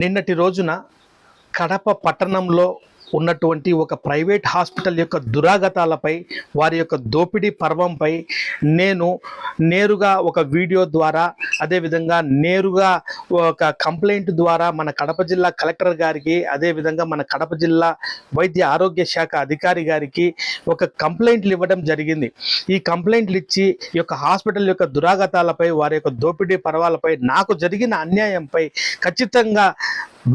నిన్నటి రోజున కడప పట్టణంలో ఉన్నటువంటి ఒక ప్రైవేట్ హాస్పిటల్ యొక్క దురాగతాలపై, వారి యొక్క దోపిడీ పర్వంపై నేను నేరుగా ఒక వీడియో ద్వారా, అదేవిధంగా నేరుగా ఒక కంప్లైంట్ ద్వారా మన కడప జిల్లా కలెక్టర్ గారికి, అదేవిధంగా మన కడప జిల్లా వైద్య ఆరోగ్య శాఖ అధికారి గారికి ఒక కంప్లైంట్లు ఇవ్వడం జరిగింది. ఈ కంప్లైంట్లు ఇచ్చి ఈ యొక్క హాస్పిటల్ యొక్క దురాగతాలపై, వారి యొక్క దోపిడీ పర్వాలపై, నాకు జరిగిన అన్యాయంపై ఖచ్చితంగా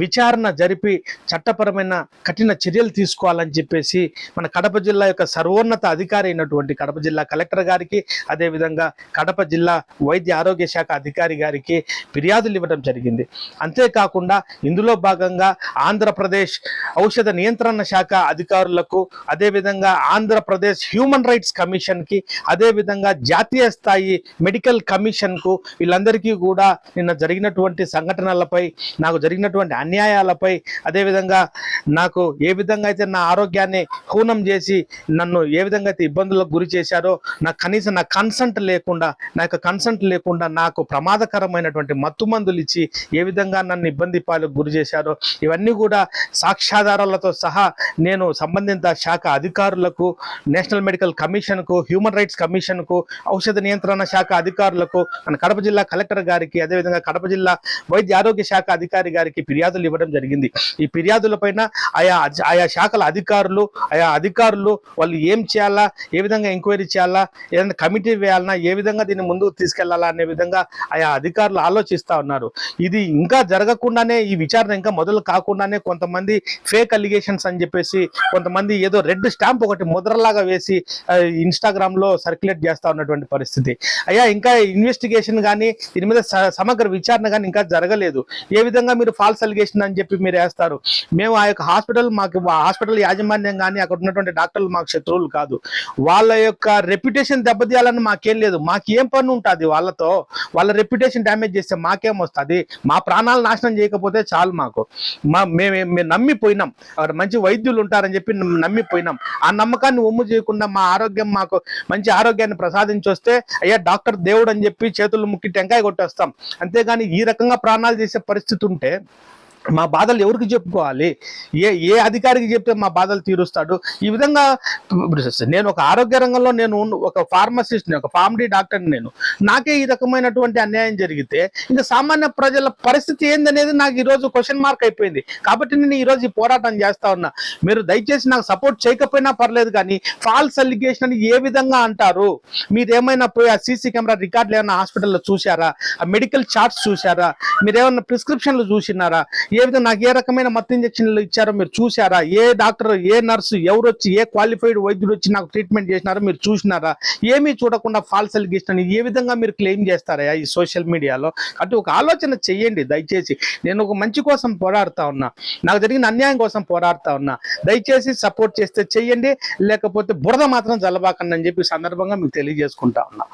విచారణ జరిపి చట్టపరమైన కఠిన చర్యలు తీసుకోవాలని చెప్పేసి మన కడప జిల్లా యొక్క సర్వోన్నత అధికారి అయినటువంటి కడప జిల్లా కలెక్టర్ గారికి, అదేవిధంగా కడప జిల్లా వైద్య ఆరోగ్య శాఖ అధికారి గారికి ఫిర్యాదులు ఇవ్వడం జరిగింది. అంతేకాకుండా ఇందులో భాగంగా ఆంధ్రప్రదేశ్ ఔషధ నియంత్రణ శాఖ అధికారులకు, అదేవిధంగా ఆంధ్రప్రదేశ్ హ్యూమన్ రైట్స్ కమిషన్కి, అదేవిధంగా జాతీయ స్థాయి మెడికల్ కమిషన్కు, వీళ్ళందరికీ కూడా నిన్న జరిగినటువంటి సంఘటనలపై, నాకు జరిగినటువంటి అన్యాయాలపై, అదేవిధంగా నాకు ఏ విధంగా అయితే నా ఆరోగ్యాన్ని హూనం చేసి నన్ను ఏ విధంగా అయితే ఇబ్బందులకు గురి చేశారో, నాకు కనీసం నా కన్సెంట్ లేకుండా నాకు ప్రమాదకరమైనటువంటి మత్తు మందులు ఇచ్చి ఏ విధంగా నన్ను ఇబ్బంది పాలకు గురి చేశారో, ఇవన్నీ కూడా సాక్ష్యాధారాలతో సహా నేను సంబంధిత శాఖ అధికారులకు, నేషనల్ మెడికల్ కమిషన్కు, హ్యూమన్ రైట్స్ కమిషన్కు, ఔషధ నియంత్రణ శాఖ అధికారులకు, మన కడప జిల్లా కలెక్టర్ గారికి, అదేవిధంగా కడప జిల్లా వైద్య ఆరోగ్య శాఖ అధికారి గారికి ఫిర్యాదులు ఇవ్వడం జరిగింది. ఈ ఫిర్యాదులపైన ఆయా శాఖల అధికారులు వాళ్ళు ఏం చేయాలా, ఏ విధంగా ఎంక్వైరీ చేయాలా, ఏదైనా కమిటీ వేయాలన్నా, ఏ విధంగా దీన్ని ముందుకు తీసుకెళ్లాలా అనే విధంగా ఆయా అధికారులు ఆలోచిస్తూ ఉన్నారు. ఇది ఇంకా జరగకుండానే, ఈ విచారణ ఇంకా మొదలు కాకుండానే కొంతమంది ఫేక్ అలిగేషన్స్ అని చెప్పేసి, కొంతమంది ఏదో రెడ్ స్టాంప్ ఒకటి ముద్రలాగా వేసి ఇన్స్టాగ్రామ్లో సర్క్యులేట్ చేస్తూ ఉన్నటువంటి పరిస్థితి. ఇంకా ఇన్వెస్టిగేషన్ కానీ, దీని మీద సమగ్ర విచారణ కానీ ఇంకా జరగలేదు. ఏ విధంగా మీరు ఫాల్స్ అలిగేషన్ అని చెప్పి మీరు వేస్తారు? మేము ఆ యొక్క హాస్పిటల్ యాజమాన్యం కానీ, అక్కడ ఉన్నటువంటి డాక్టర్లు మాకు శత్రువులు కాదు. వాళ్ళ యొక్క రెప్యుటేషన్ దెబ్బతీయాలని మాకేం లేదు. మాకేం పని ఉంటుంది వాళ్ళతో? వాళ్ళ రెప్యుటేషన్ డ్యామేజ్ చేస్తే మాకేం వస్తుంది? మా ప్రాణాలు నాశనం చేయకపోతే చాలు మాకు. మేము నమ్మిపోయినాం, మంచి వైద్యులు ఉంటారని చెప్పి నమ్మిపోయినాం. ఆ నమ్మకాన్ని ఒమ్ము చేయకుండా మా ఆరోగ్యం, మాకు మంచి ఆరోగ్యాన్ని ప్రసాదించొస్తే డాక్టర్ దేవుడు అని చెప్పి చేతులు ముక్కి టెంకాయ కొట్టేస్తాం. అంతేగాని ఈ రకంగా ప్రాణాలు చేసే పరిస్థితి ఉంటే మా బాధలు ఎవరికి చెప్పుకోవాలి? ఏ అధికారికి చెప్తే మా బాధలు తీరుస్తాడు? ఈ విధంగా నేను ఒక ఆరోగ్య రంగంలో, నేను ఒక ఫార్మసిస్ట్ని, ఒక ఫార్మడీ డాక్టర్ని, నాకే ఈ రకమైనటువంటి అన్యాయం జరిగితే ఇంకా సామాన్య ప్రజల పరిస్థితి ఏందనేది నాకు ఈరోజు క్వశ్చన్ మార్క్ అయిపోయింది. కాబట్టి నేను ఈరోజు ఈ పోరాటం చేస్తా ఉన్నా. మీరు దయచేసి నాకు సపోర్ట్ చేయకపోయినా పర్లేదు, కానీ ఫాల్స్ అలిగేషన్ అని ఏ విధంగా అంటారు? మీరేమైనా పోయి ఆ సీసీ కెమెరా రికార్డులు ఏమైనా హాస్పిటల్లో చూసారా? ఆ మెడికల్ చార్ట్స్ చూసారా? మీరేమన్నా ప్రిస్క్రిప్షన్లు చూసినారా? ఏ విధంగా నాకు ఏ రకమైన మత్తు ఇంజక్షన్లు ఇచ్చారో మీరు చూసారా? ఏ డాక్టర్, ఏ నర్సు, ఎవరు వచ్చి, ఏ క్వాలిఫైడ్ వైద్యుడు వచ్చి నాకు ట్రీట్మెంట్ చేసినారో మీరు చూసినారా? ఏమీ చూడకుండా ఫాల్స్ అలిగేషన్ ఏ విధంగా మీరు క్లెయిమ్ చేస్తారా ఈ సోషల్ మీడియాలో? అటు ఒక ఆలోచన చెయ్యండి దయచేసి. నేను ఒక మంచి కోసం పోరాడుతా ఉన్నా, నాకు జరిగిన అన్యాయం కోసం పోరాడుతా ఉన్నా. దయచేసి సపోర్ట్ చేస్తే చెయ్యండి, లేకపోతే బురద మాత్రం జలబాకండి అని చెప్పి సందర్భంగా మీకు తెలియజేసుకుంటా ఉన్నా.